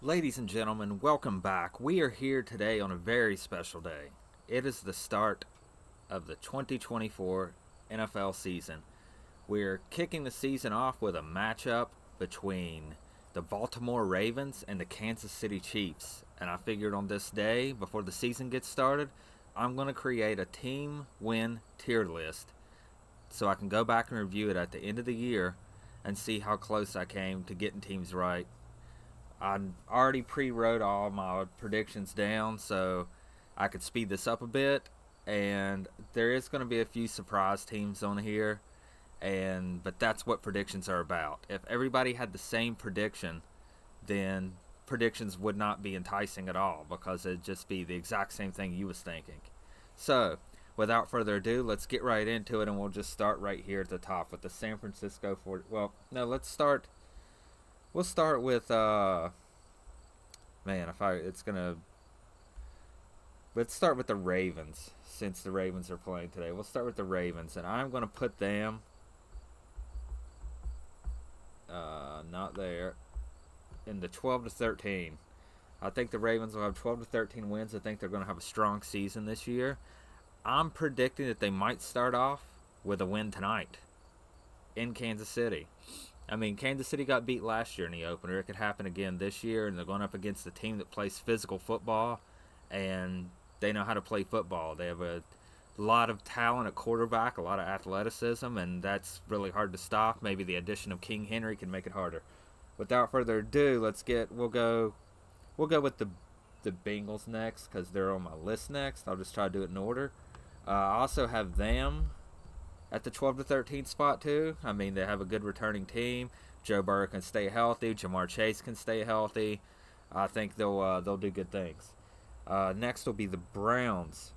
Ladies and gentlemen, welcome back. We are here today on a very special day. It is the start of the 2024 NFL season. We're kicking the season off with a matchup between the Baltimore Ravens and the Kansas City Chiefs. And I figured on this day, before the season gets started, I'm going to create a team win tier list so I can go back and review it at the end of the year and see how close I came to getting teams right. I already pre-wrote all my predictions down so I could speed this up a bit, and there is going to be a few surprise teams on here, but that's what predictions are about. If everybody had the same prediction, then predictions would not be enticing at all because it'd just be the exact same thing you was thinking. So, without further ado, let's get right into it, and we'll just start right here at the top with the San Francisco 40. Well, no, let's start. We'll start with let's start with the Ravens since the Ravens are playing today. We'll start with the Ravens, and I'm gonna put them not there in the 12 to 13. I think the Ravens will have 12 to 13 wins. I think they're going to have a strong season this year. I'm predicting that they might start off with a win tonight in Kansas City. I mean, Kansas City got beat last year in the opener. It could happen again this year, and they're going up against a team that plays physical football, and they know how to play football. They have a lot of talent at quarterback, a lot of athleticism, and that's really hard to stop. Maybe the addition of King Henry can make it harder. Without further ado, we'll go with the Bengals next because they're on my list next. I'll just try to do it in order. I also have them at the 12 to 13 spot too. I mean, they have a good returning team. Joe Burrow can stay healthy. Jamar Chase can stay healthy. I think they'll do good things. Next will be the Browns.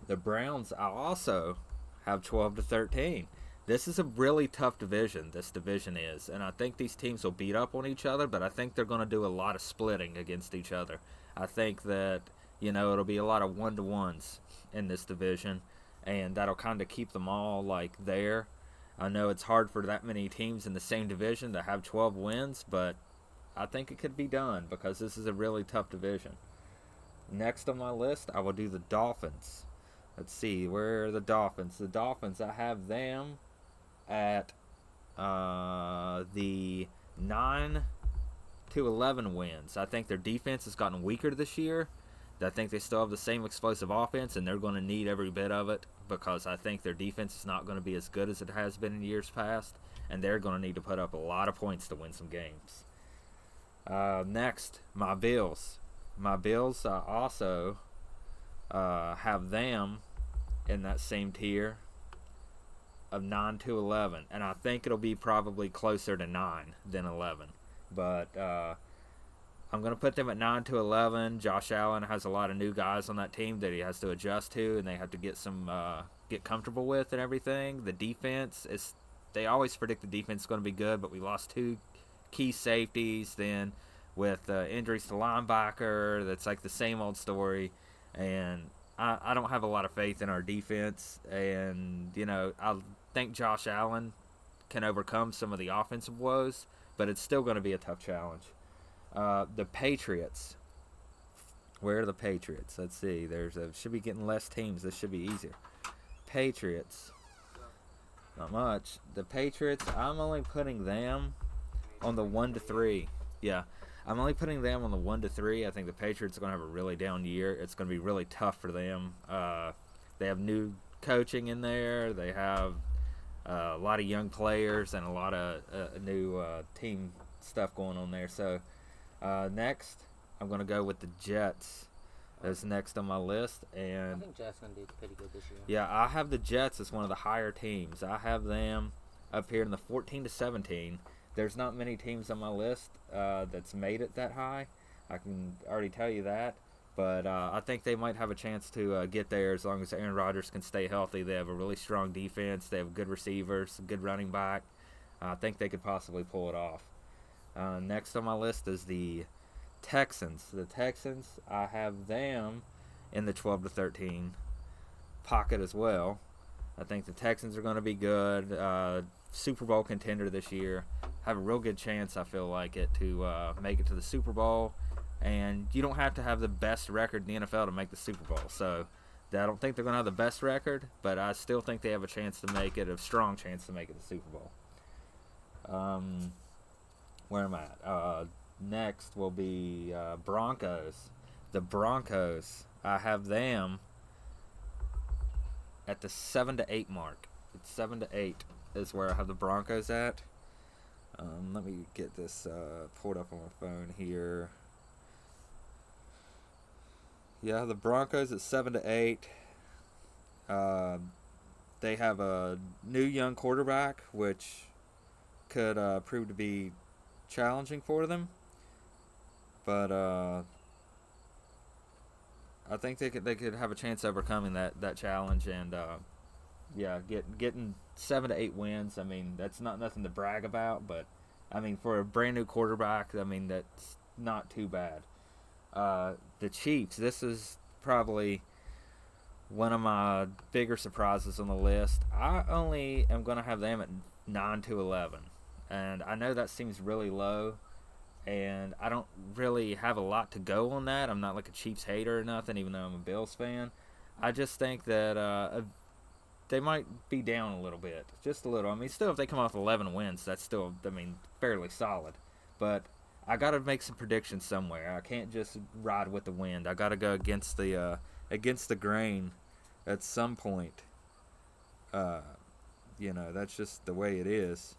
The Browns I also have 12 to 13. This is a really tough division. This division is, and I think these teams will beat up on each other. But I think they're going to do a lot of splitting against each other. I think that it'll be a lot of 1-to-1s in this division, and that'll kind of keep them all like there. I know it's hard for that many teams in the same division to have 12 wins, but I think it could be done because this is a really tough division. Next on my list, I will do the Dolphins. Let's see, where are the Dolphins? The Dolphins, I have them at the 9 to 11 wins. I think their defense has gotten weaker this year. I think they still have the same explosive offense, and they're going to need every bit of it because I think their defense is not going to be as good as it has been in years past, and they're going to need to put up a lot of points to win some games. Next, my Bills. My Bills, I also have them in that same tier of 9 to 11, and I think it'll be probably closer to 9 than 11. But I'm going to put them at 9 to 11. Josh Allen has a lot of new guys on that team that he has to adjust to, and they have to get comfortable with and everything. The defense they always predict the defense is going to be good, but we lost two key safeties. Then with injuries to linebacker, that's like the same old story. And I don't have a lot of faith in our defense. And, I think Josh Allen can overcome some of the offensive woes, but it's still going to be a tough challenge. The Patriots. Where are the Patriots? Let's see. Should be getting less teams. This should be easier. Patriots. Not much. The Patriots, I'm only putting them on the 1 to 3. Yeah. I'm only putting them on the 1 to 3. I think the Patriots are going to have a really down year. It's going to be really tough for them. They have new coaching in there. They have a lot of young players and a lot of new team stuff going on there. So next, I'm going to go with the Jets. That's next on my list. And I think Jets going to do pretty good this year. Yeah, I have the Jets as one of the higher teams. I have them up here in the 14 to 17. There's not many teams on my list that's made it that high. I can already tell you that. But I think they might have a chance to get there as long as Aaron Rodgers can stay healthy. They have a really strong defense. They have good receivers, good running back. I think they could possibly pull it off. Next on my list is the Texans. The Texans, I have them in the 12 to 13 pocket as well. I think the Texans are going to be good. Super Bowl contender this year. Have a real good chance, I feel like it, to make it to the Super Bowl. And you don't have to have the best record in the NFL to make the Super Bowl. So I don't think they're going to have the best record, but I still think they have a chance to make it, a strong chance to make it the Super Bowl. Where am I at? Next will be Broncos. The Broncos, I have them at the 7-8 mark. It's 7-8 is where I have the Broncos at. Let me get this pulled up on my phone here. Yeah, the Broncos at 7-8. They have a new young quarterback, which could prove to be challenging for them. But I think they could have a chance of overcoming that challenge, and getting 7-8 wins. I mean, that's not nothing to brag about, but I mean, for a brand new quarterback, I mean, that's not too bad. The Chiefs, this is probably one of my bigger surprises on the list. I only am going to have them at 9-11, and I know that seems really low, and I don't really have a lot to go on that. I'm not like a Chiefs hater or nothing, even though I'm a Bills fan. I just think that they might be down a little bit, just a little. I mean, still, if they come off 11 wins, that's still, I mean, fairly solid. But I got to make some predictions somewhere. I can't just ride with the wind. I got to go against the grain at some point. That's just the way it is.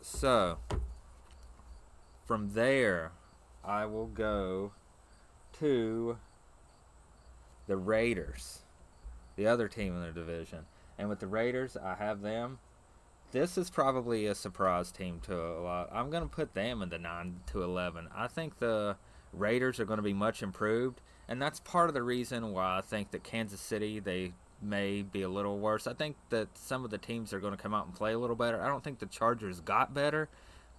So, from there, I will go to the Raiders, the other team in their division. And with the Raiders, I have them. This is probably a surprise team to a lot. I'm going to put them in the 9-11. I think the Raiders are going to be much improved, and that's part of the reason why I think that Kansas City, they may be a little worse. I think that some of the teams are going to come out and play a little better. I don't think the Chargers got better,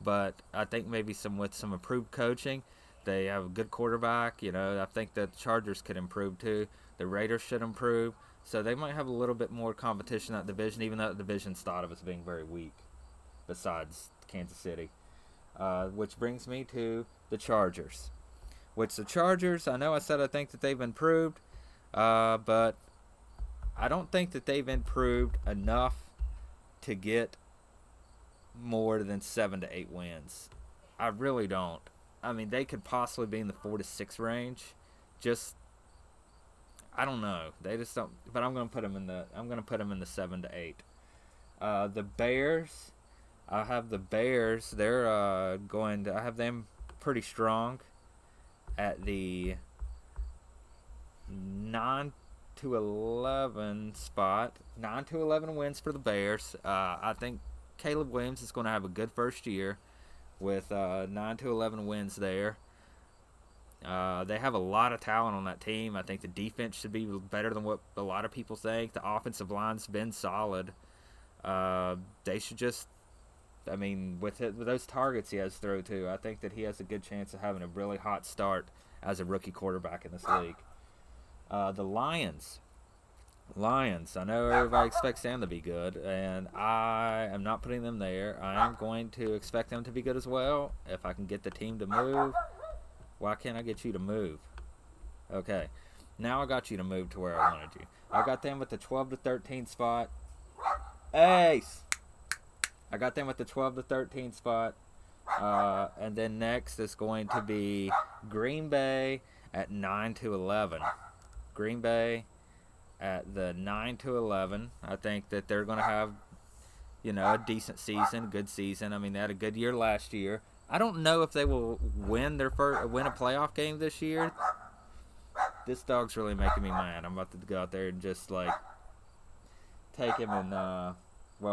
but I think maybe with some improved coaching, they have a good quarterback. I think the Chargers could improve too. The Raiders should improve. So they might have a little bit more competition in that division, even though the division's thought of as being very weak, besides Kansas City. Which brings me to the Chargers. Which the Chargers, I know I said I think that they've improved, but I don't think that they've improved enough to get more than 7-8 wins. I really don't. I mean, they could possibly be in the 4-6 range. I don't know. They just don't. But I'm going to put them in the 7-8. The Bears, I have the Bears. They're I have them pretty strong at the 9-11 spot. 9-11 wins for the Bears. I think Caleb Williams is going to have a good first year with 9-11 wins there. They have a lot of talent on that team. I think the defense should be better than what a lot of people think. The offensive line's been solid. They should just, I mean, with those targets he has to throw to, I think that he has a good chance of having a really hot start as a rookie quarterback in this league. The Lions, I know everybody expects them to be good, and I am not putting them there. I am going to expect them to be good as well if I can get the team to move. Why can't I get you to move? Okay. Now I got you to move to where I wanted you. I got them with the 12-13 spot. Ace! I got them with the 12-13 spot. And then next is going to be Green Bay at 9-11. Green Bay at the 9-11. I think that they're going to have, a decent season, good season. I mean, they had a good year last year. I don't know if they will win a playoff game this year. This dog's really making me mad. I'm about to go out there and just take him and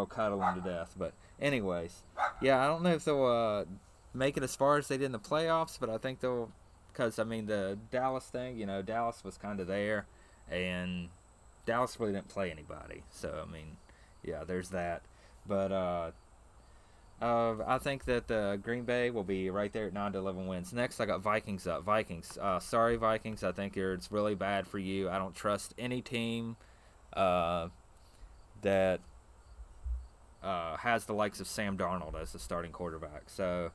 cuddle him to death. But anyways, yeah, I don't know if they'll make it as far as they did in the playoffs, but I think they'll, because I mean the Dallas thing, Dallas was kind of there, and Dallas really didn't play anybody. So I mean, yeah, there's that. But I think that Green Bay will be right there at 9 to 11 wins. Next, I got Vikings up. Vikings. Sorry, Vikings. I think it's really bad for you. I don't trust any team uh, that has the likes of Sam Darnold as the starting quarterback. So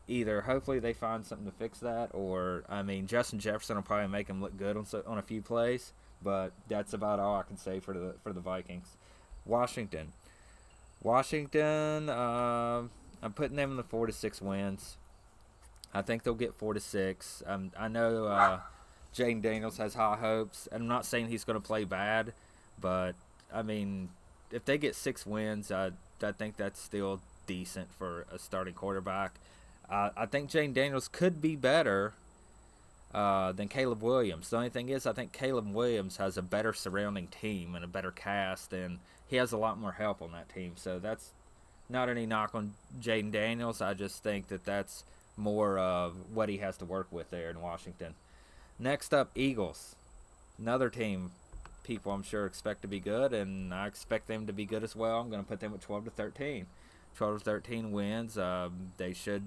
either hopefully they find something to fix that, or I mean Justin Jefferson will probably make him look good on a few plays, but that's about all I can say for the Vikings. Washington. Washington, I'm putting them in the 4 to 6 wins. I think they'll get 4 to 6. I know Jaden Daniels has high hopes. I'm not saying he's going to play bad, but I mean, if they get 6 wins, I think that's still decent for a starting quarterback. I think Jaden Daniels could be better than Caleb Williams. The only thing is, I think Caleb Williams has a better surrounding team and a better cast, and he has a lot more help on that team. So that's not any knock on Jaden Daniels. I just think that that's more of what he has to work with there in Washington. Next up, Eagles. Another team people I'm sure expect to be good, and I expect them to be good as well. I'm going to put them at 12 to 13. 12 to 13 wins. They should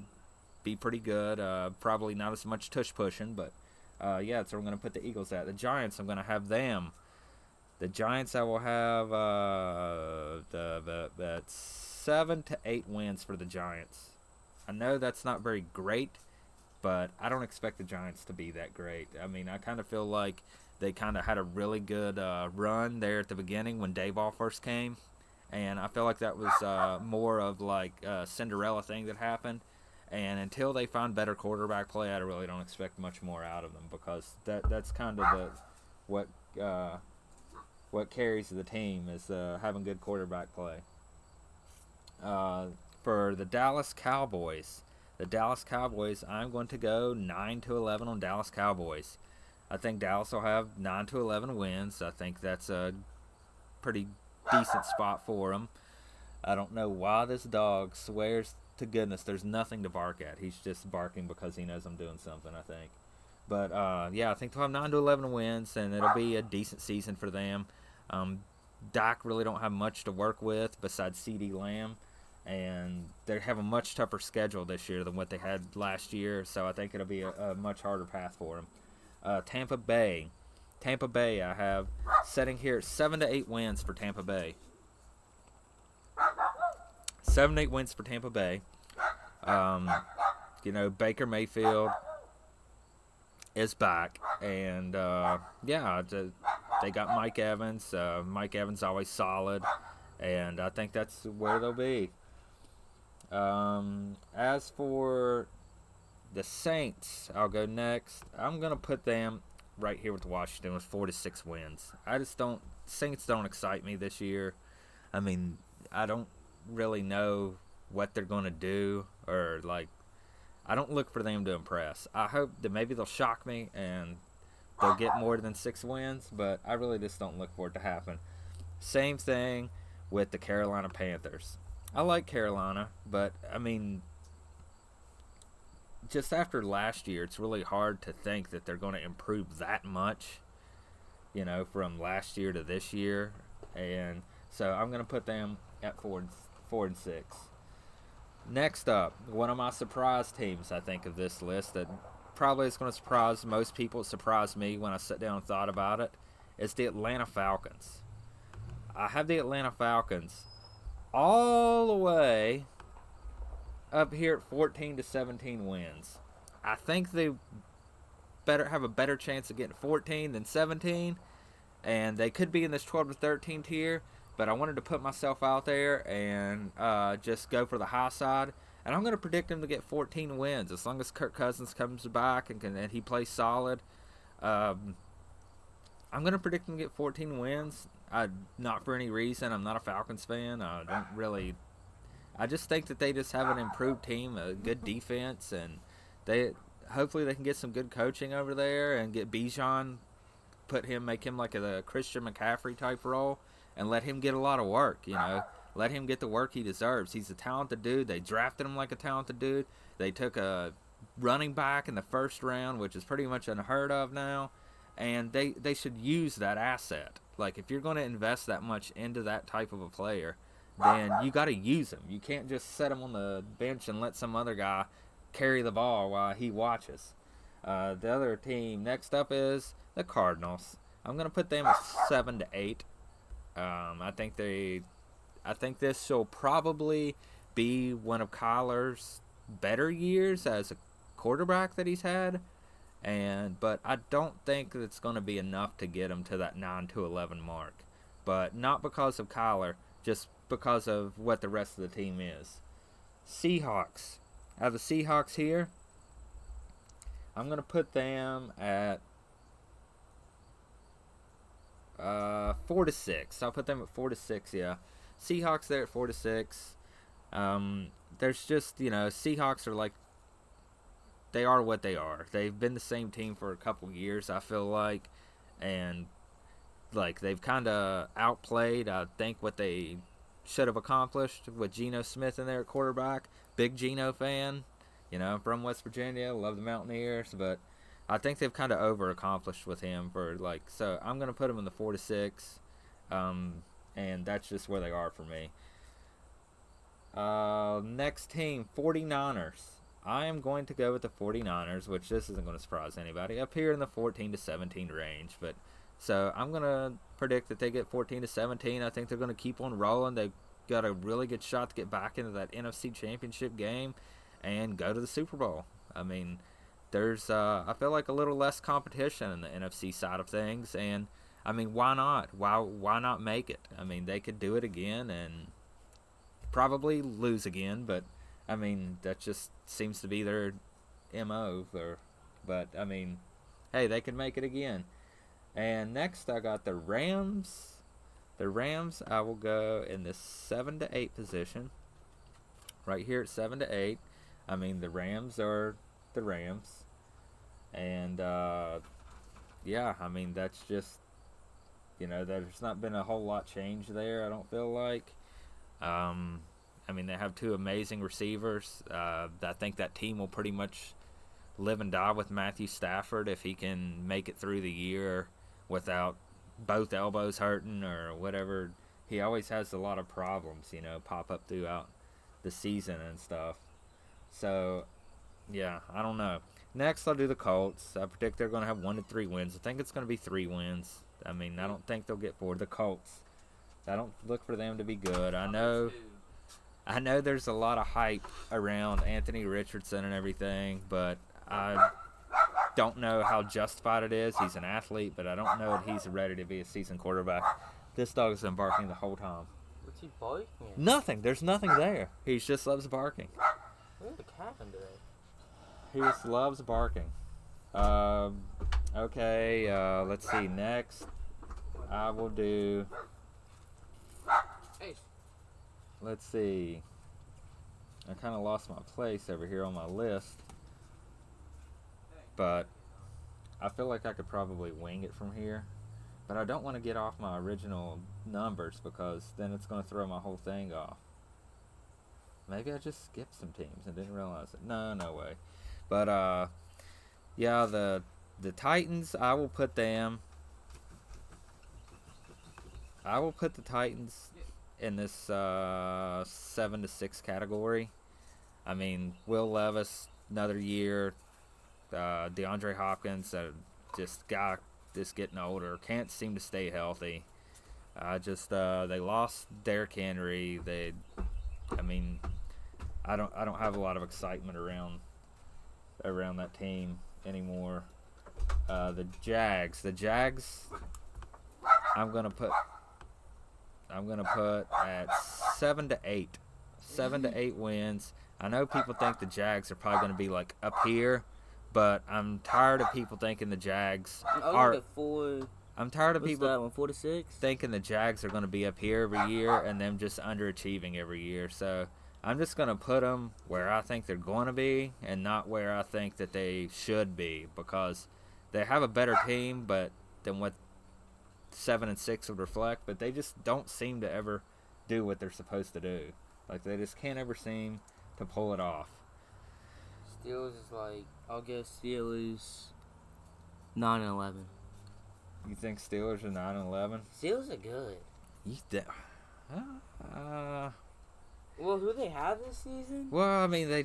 be pretty good. Probably not as much tush pushing, but yeah, that's where I'm going to put the Eagles at. The Giants, I'm going to have them. The Giants, I will have that's 7 to 8 wins for the Giants. I know that's not very great, but I don't expect the Giants to be that great. I mean, I kind of feel like they kind of had a really good run there at the beginning when Dayball first came, and I feel like that was more of like a Cinderella thing that happened. And until they find better quarterback play, I really don't expect much more out of them, because that's kind of what carries the team is having good quarterback play. For the Dallas Cowboys, I'm going to go 9 to 11 on Dallas Cowboys. I think Dallas will have 9 to 11 wins. I think that's a pretty decent spot for them. I don't know why this dog swears to goodness there's nothing to bark at. He's just barking because he knows I'm doing something, I think. But yeah, I think they'll have 9 to 11 wins, and it'll be a decent season for them. Dak really don't have much to work with besides CeeDee Lamb, and they have a much tougher schedule this year than what they had last year, so I think it'll be a much harder path for them. Tampa Bay, I have setting here at 7 to 8 wins for Tampa Bay. 7 to 8 wins for Tampa Bay. Baker Mayfield is back, and yeah, they got Mike Evans. Mike Evans always solid, and I think that's where they'll be. As for the Saints, I'll go next. I'm gonna put them right here with Washington with 4 to 6 wins. Saints don't excite me this year. I mean, I don't really know what they're gonna do, or like, I don't look for them to impress. I hope that maybe they'll shock me and they'll get more than 6 wins, but I really just don't look for it to happen. Same thing with the Carolina Panthers. I like Carolina, but I mean, just after last year, it's really hard to think that they're going to improve that much, from last year to this year. And so I'm going to put them at 4 and 6. Next up, one of my surprise teams, I think, of this list that probably is going to surprise most people. It surprised me when I sat down and thought about it. It's the Atlanta Falcons. I have the Atlanta Falcons all the way up here at 14 to 17 wins. I think they better have a better chance of getting 14 than 17, and they could be in this 12 to 13 tier. But I wanted to put myself out there and just go for the high side. And I'm going to predict them to get 14 wins as long as Kirk Cousins comes back and he plays solid. I'm going to predict them to get 14 wins. Not for any reason. I'm not a Falcons fan. I just think that they just have an improved team, a good defense, and hopefully they can get some good coaching over there and get Bijan, make him like a Christian McCaffrey type role. And let him get a lot of work, Let him get the work he deserves. He's a talented dude. They drafted him like a talented dude. They took a running back in the first round, which is pretty much unheard of now. And they should use that asset. Like, if you're going to invest that much into that type of a player, then you got to use him. You can't just set him on the bench and let some other guy carry the ball while he watches. The other team next up is the Cardinals. I'm gonna put them at 7-8. I think this will probably be one of Kyler's better years as a quarterback that he's had, but I don't think it's going to be enough to get him to that 9-11 mark. But not because of Kyler, just because of what the rest of the team is. Seahawks. I have the Seahawks here. I'm going to put them at 4-6. I'll put them at 4-6, yeah. Seahawks there at 4-6. There's just, Seahawks are like, they are what they are. They've been the same team for a couple years, I feel like. And, they've kind of outplayed, I think, what they should have accomplished with Geno Smith in there at quarterback. Big Geno fan. From West Virginia, love the Mountaineers, but I think they've kind of over-accomplished with him so I'm going to put them in the 4-6, and that's just where they are for me. Next team, 49ers. I am going to go with the 49ers, which this isn't going to surprise anybody, up here in the 14-17 range, so I'm going to predict that they get 14-17. I think they're going to keep on rolling. They've got a really good shot to get back into that NFC Championship game and go to the Super Bowl. I mean, there's I feel like a little less competition in the NFC side of things, and I mean, why not? Why not make it? I mean, they could do it again and probably lose again, but I mean, that just seems to be their MO. But I mean, hey, they could make it again. And next, I got the Rams. The Rams, I will go in the 7-8 position, right here at 7-8. I mean, the Rams are the Rams. And, yeah, I mean, that's just, there's not been a whole lot change there, I don't feel like. I mean, they have two amazing receivers. I think that team will pretty much live and die with Matthew Stafford if he can make it through the year without both elbows hurting or whatever. He always has a lot of problems, pop up throughout the season and stuff. So, yeah, I don't know. Next, I'll do the Colts. I predict they're going to have 1-3 wins. I think it's going to be 3 wins. I mean, I don't think they'll get 4. The Colts, I don't look for them to be good. I know there's a lot of hype around Anthony Richardson and everything, but I don't know how justified it is. He's an athlete, but I don't know if he's ready to be a seasoned quarterback. This dog has been barking the whole time. What's he barking at? Nothing. There's nothing there. He just loves barking. What the cat today? He just loves barking. Okay, let's see. Next, I will do... Hey. Let's see. I kind of lost my place over here on my list. But I feel like I could probably wing it from here. But I don't want to get off my original numbers because then it's going to throw my whole thing off. Maybe I just skipped some teams and didn't realize it. No way. But, yeah, the Titans, I will put them... I will put the Titans in this 7-6 category. I mean, Will Levis, another year. DeAndre Hopkins, just getting older, can't seem to stay healthy. They lost Derrick Henry. I don't have a lot of excitement around that team anymore. The Jags, I'm gonna put at 7-8. 7-8 wins. I know people think the Jags are probably going to be like up here, but I'm tired of people thinking the Jags are. I'm tired of people 4-6 thinking the Jags are going to be up here every year and them just underachieving every year. So I'm just going to put them where I think they're going to be and not where I think that they should be, because they have a better team than what 7-6 would reflect, but they just don't seem to ever do what they're supposed to do. Like, they just can't ever seem to pull it off. Steelers is like, I'll guess Steelers 9-11. You think Steelers are 9-11? Steelers are good. Well, who they have this season? Well, I mean, I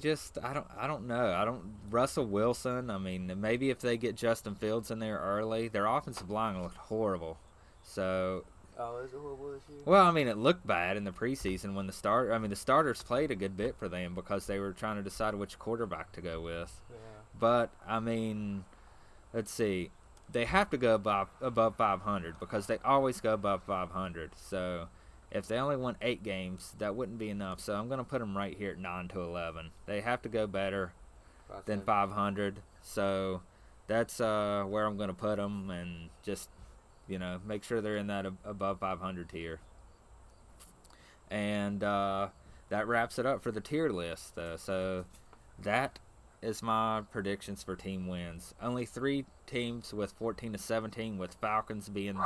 don't know. Russell Wilson, I mean, maybe if they get Justin Fields in there early, their offensive line looked horrible. So, Oh, is it horrible this year? well, I mean, it looked bad in the preseason when the starters played a good bit for them because they were trying to decide which quarterback to go with. Yeah. But, I mean, let's see. They have to go above 500 because they always go above 500. So, if they only won 8 games, that wouldn't be enough. So I'm going to put them right here at 9 to 11. They have to go better than 500. So that's where I'm going to put them, and just, make sure they're in that above 500 tier. And that wraps it up for the tier list. So that is my predictions for team wins. Only 3 teams with 14 to 17, with Falcons being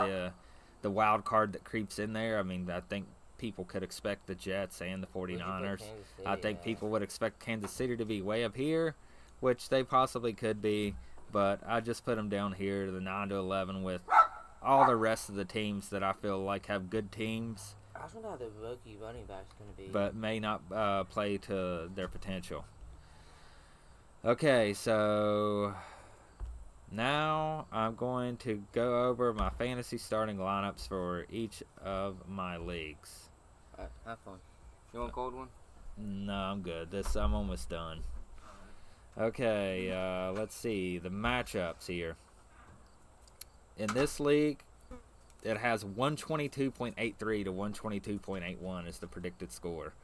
the wild card that creeps in there. I mean, I think people could expect the Jets and the 49ers. I think people would expect Kansas City to be way up here, which they possibly could be, but I just put them down here to the 9 to 11 with all the rest of the teams that I feel like have good teams. I don't know how the rookie running back's going to be. But may not play to their potential. Okay, so now I'm going to go over my fantasy starting lineups for each of my leagues. Alright, have fun. You want a cold one? No, I'm good. I'm almost done. Okay, let's see the matchups here. In this league, it has 122.83 to 122.81 is the predicted score.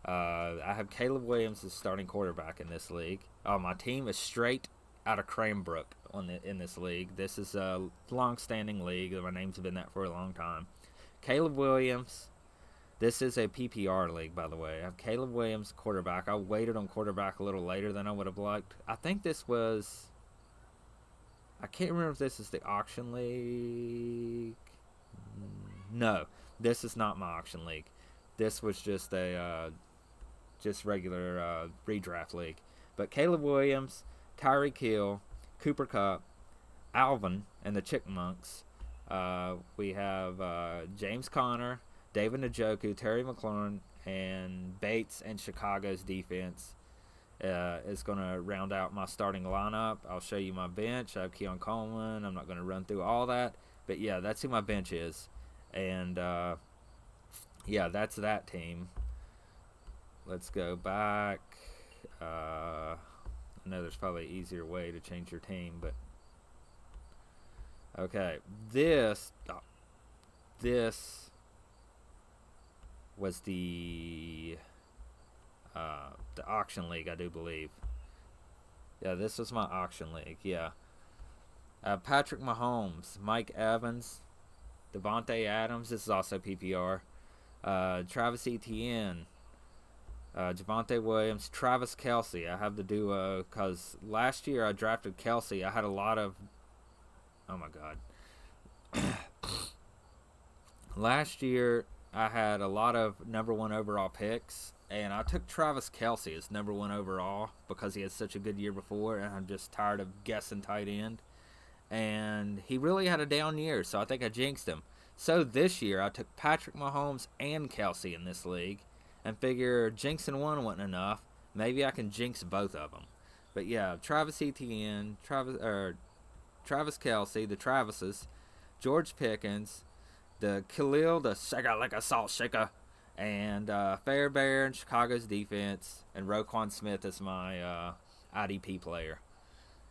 I have Caleb Williams as starting quarterback in this league. My team is straight out of Cranbrook in this league. This is a long-standing league. My name's been that for a long time. Caleb Williams. This is a PPR league, by the way. I have Caleb Williams, quarterback. I waited on quarterback a little later than I would have liked. I think this was... I can't remember if this is the auction league. No, this is not my auction league. This was just a regular redraft league. But Caleb Williams, Tyreek Hill, Cooper Kupp, Alvin, and the Chickmunks. We have James Conner, David Njoku, Terry McLaurin, and Bates and Chicago's defense is going to round out my starting lineup. I'll show you my bench. I have Keon Coleman. I'm not going to run through all that. But, yeah, that's who my bench is. And, yeah, that's that team. Let's go back. I know there's probably an easier way to change your team, but okay. This was the auction league, I do believe. Yeah, this was my auction league. Yeah. Patrick Mahomes, Mike Evans, Devontae Adams. This is also PPR. Travis Etienne, Javonte Williams, Travis Kelce. I have the duo because last year I drafted Kelce. I had a lot of... Oh, my God. Last year I had a lot of number 1 overall picks, and I took Travis Kelce as number 1 overall because he had such a good year before, and I'm just tired of guessing tight end. And he really had a down year, so I think I jinxed him. So this year I took Patrick Mahomes and Kelce in this league, and figure jinxing one wasn't enough. Maybe I can jinx both of them. But yeah, Travis Etienne, Travis Kelce, the Travises, George Pickens, the Khalil, the shaker like a salt shaker, and Fairbairn, Chicago's defense, and Roquan Smith is my IDP player.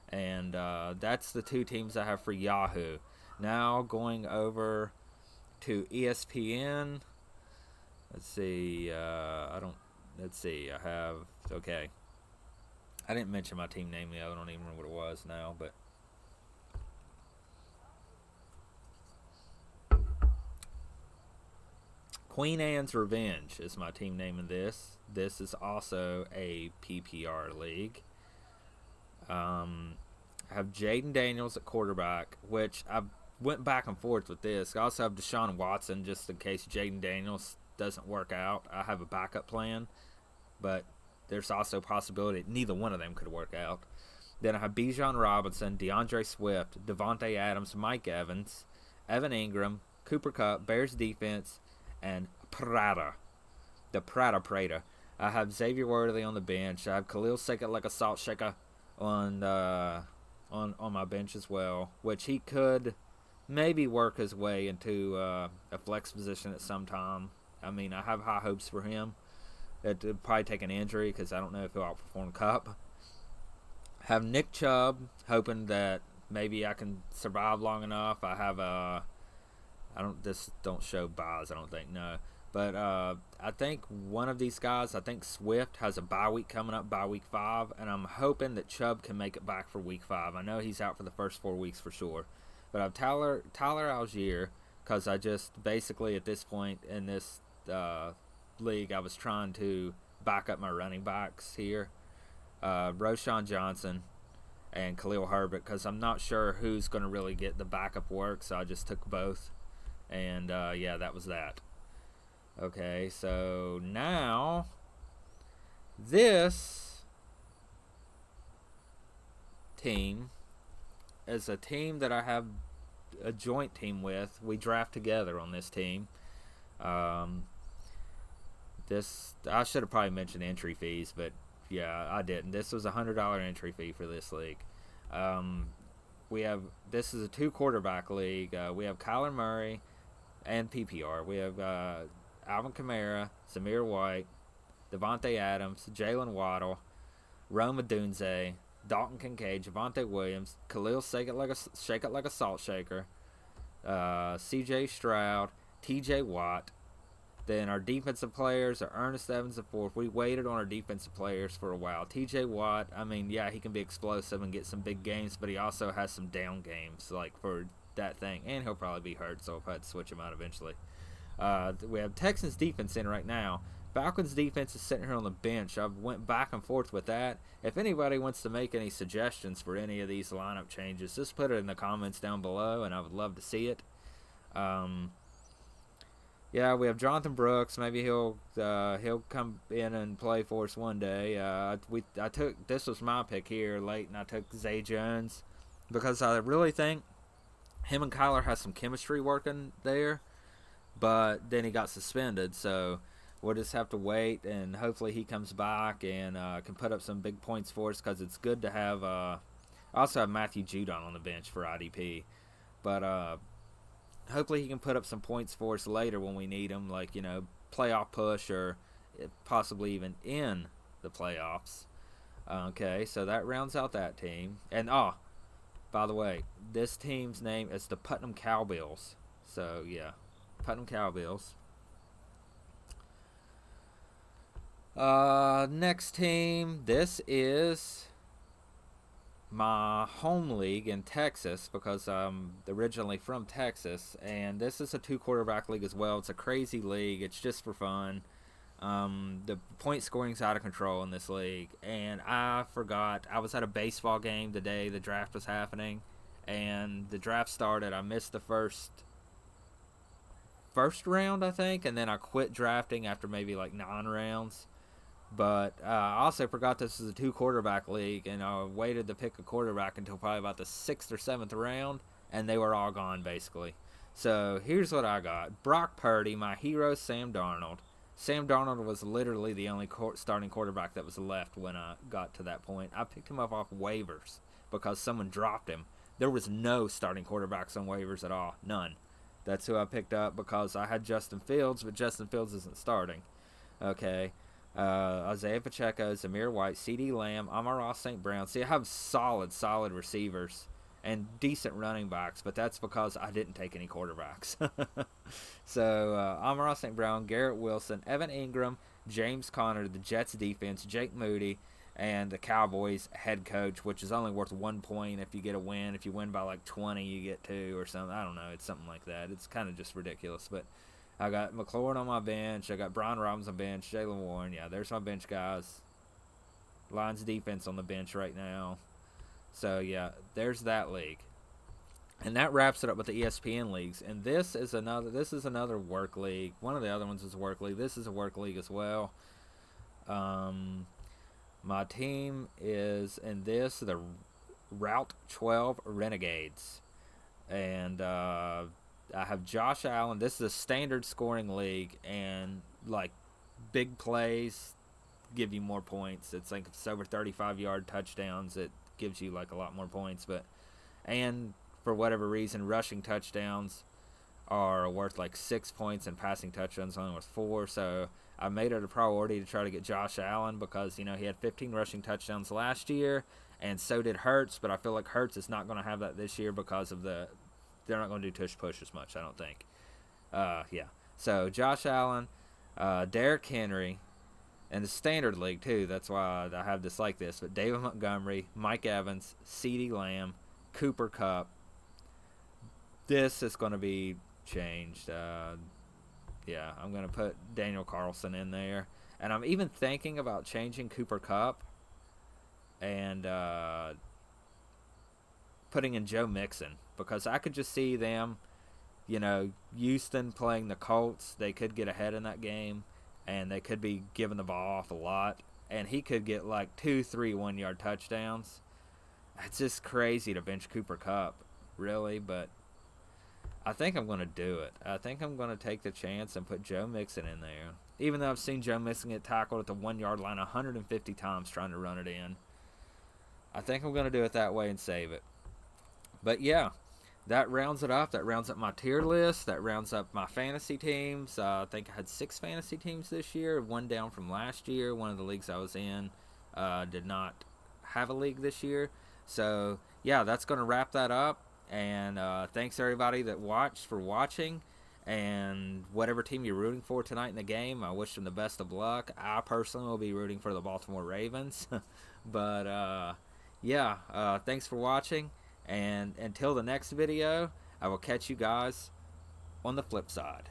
And that's the 2 teams I have for Yahoo. Now going over to ESPN. Let's see. I have. Okay. I didn't mention my team name yet. I don't even remember what it was now, but. Queen Anne's Revenge is my team name in this. This is also a PPR league. I have Jaden Daniels at quarterback, which I went back and forth with this. I also have Deshaun Watson just in case Jaden Daniels doesn't work out. I have a backup plan, but there's also a possibility neither one of them could work out. Then I have Bijan Robinson, DeAndre Swift, Devontae Adams, Mike Evans, Evan Ingram, Cooper Kupp, Bears defense, and Prada. The Prada. I have Xavier Worthy on the bench. I have Khalil Shake It Like a Salt Shaker on my bench as well, which he could maybe work his way into a flex position at some time. I mean, I have high hopes for him. It'd probably take an injury because I don't know if he'll outperform Cup. Have Nick Chubb, hoping that maybe I can survive long enough. I have this don't show buys, I don't think, no. But I think one of these guys, I think Swift has a bye week coming up, bye week 5, and I'm hoping that Chubb can make it back for week 5. I know he's out for the first 4 weeks for sure. But I have Tyler Algier, because I just basically at this point in this league, I was trying to back up my running backs here. Roschon Johnson and Khalil Herbert, because I'm not sure who's going to really get the backup work, so I just took both. And yeah, that was that. Okay, so now this team is a team that I have a joint team with. We draft together on this team. This I should have probably mentioned entry fees, but yeah, I didn't. This was a $100 entry fee for this league. This is a 2 quarterback league. We have Kyler Murray and PPR. We have Alvin Kamara, Zamir White, Devontae Adams, Jalen Waddle, Rome Odunze, Dalton Kincaid, Javonte Williams, Khalil Shake It Like a Salt Shaker, C.J. Stroud, T.J. Watt. Then our defensive players are Ernest Evans the fourth. We waited on our defensive players for a while. T.J. Watt, I mean, yeah, he can be explosive and get some big games, but he also has some down games, like for that thing. And he'll probably be hurt, so I'll have to switch him out eventually. We have Texans defense in right now. Falcons defense is sitting here on the bench. I've went back and forth with that. If anybody wants to make any suggestions for any of these lineup changes, just put it in the comments down below, and I would love to see it. Yeah, we have Jonathan Brooks. Maybe he'll come in and play for us one day. This was my pick here late, and I took Zay Jones because I really think him and Kyler has some chemistry working there. But then he got suspended, so we'll just have to wait, and hopefully he comes back and can put up some big points for us, because it's good to have I also have Matthew Judon on the bench for IDP. But hopefully he can put up some points for us later when we need him, like, playoff push or possibly even in the playoffs. Okay, so that rounds out that team. And, by the way, this team's name is the Putnam Cowbills. So, yeah. Putnam Cowbills. Next team. This is my home league in Texas, because I'm originally from Texas, and this is a 2 quarterback league as well. It's a crazy league. It's just for fun. The point scoring's out of control in this league, and I forgot I was at a baseball game the day the draft was happening, and the draft started. I missed the first round, I think, and then I quit drafting after maybe like 9 rounds. But I also forgot this is a 2 quarterback league, and I waited to pick a quarterback until probably about the 6th or 7th round, and they were all gone basically. So here's what I got: Brock Purdy, my hero, Sam Darnold. Sam Darnold was literally the only starting quarterback that was left when I got to that point. I picked him up off waivers because someone dropped him. There was no starting quarterbacks on waivers at all, none. That's who I picked up because I had Justin Fields, but Justin Fields isn't starting. Okay. Isaiah Pacheco, Zamir White, CeeDee Lamb, Amon-Ra St. Brown. See, I have solid receivers and decent running backs, but that's because I didn't take any quarterbacks. So, Amon-Ra St. Brown, Garrett Wilson, Evan Ingram, James Conner, the Jets defense, Jake Moody, and the Cowboys head coach, which is only worth 1 point if you get a win. If you win by like 20, you get 2 or something. I don't know. It's something like that. It's kind of just ridiculous. But I got McLaurin on my bench. I got Brian Robinson on bench. Jaylen Warren. Yeah, there's my bench guys. Lions defense on the bench right now. So, yeah, there's that league. And that wraps it up with the ESPN leagues. And this is another work league. One of the other ones is a work league. This is a work league as well. My team is in the Route 12 Renegades. And I have Josh Allen. This is a standard scoring league, and like big plays give you more points. It's like if it's over 35-yard touchdowns, it gives you like a lot more points. And for whatever reason, rushing touchdowns are worth like 6 points, and passing touchdowns only worth 4. So I made it a priority to try to get Josh Allen because he had 15 rushing touchdowns last year, and so did Hurts. But I feel like Hurts is not going to have that this year because of they're not going to do tush push as much, I don't think. Yeah. So Josh Allen, Derrick Henry, and the standard league too. That's why I have this like this. But David Montgomery, Mike Evans, CeeDee Lamb, Cooper Kupp. This is going to be changed. Yeah, I'm going to put Daniel Carlson in there. And I'm even thinking about changing Cooper Kupp and putting in Joe Mixon, because I could just see them, Houston playing the Colts. They could get ahead in that game, and they could be giving the ball off a lot, and he could get like 2-3 1-yard touchdowns. It's just crazy to bench Cooper Kupp, really, but I think I'm going to do it. I think I'm going to take the chance and put Joe Mixon in there, even though I've seen Joe Mixon get tackled at the 1-yard line 150 times trying to run it in. I think I'm going to do it that way and save it. But yeah, that rounds it up. That rounds up my tier list. That rounds up my fantasy teams. I think I had 6 fantasy teams this year, 1 down from last year. One of the leagues I was in did not have a league this year. So yeah, that's going to wrap that up. And thanks everybody that watched for watching. And whatever team you're rooting for tonight in the game, I wish them the best of luck. I personally will be rooting for the Baltimore Ravens. But yeah, thanks for watching. And until the next video, I will catch you guys on the flip side.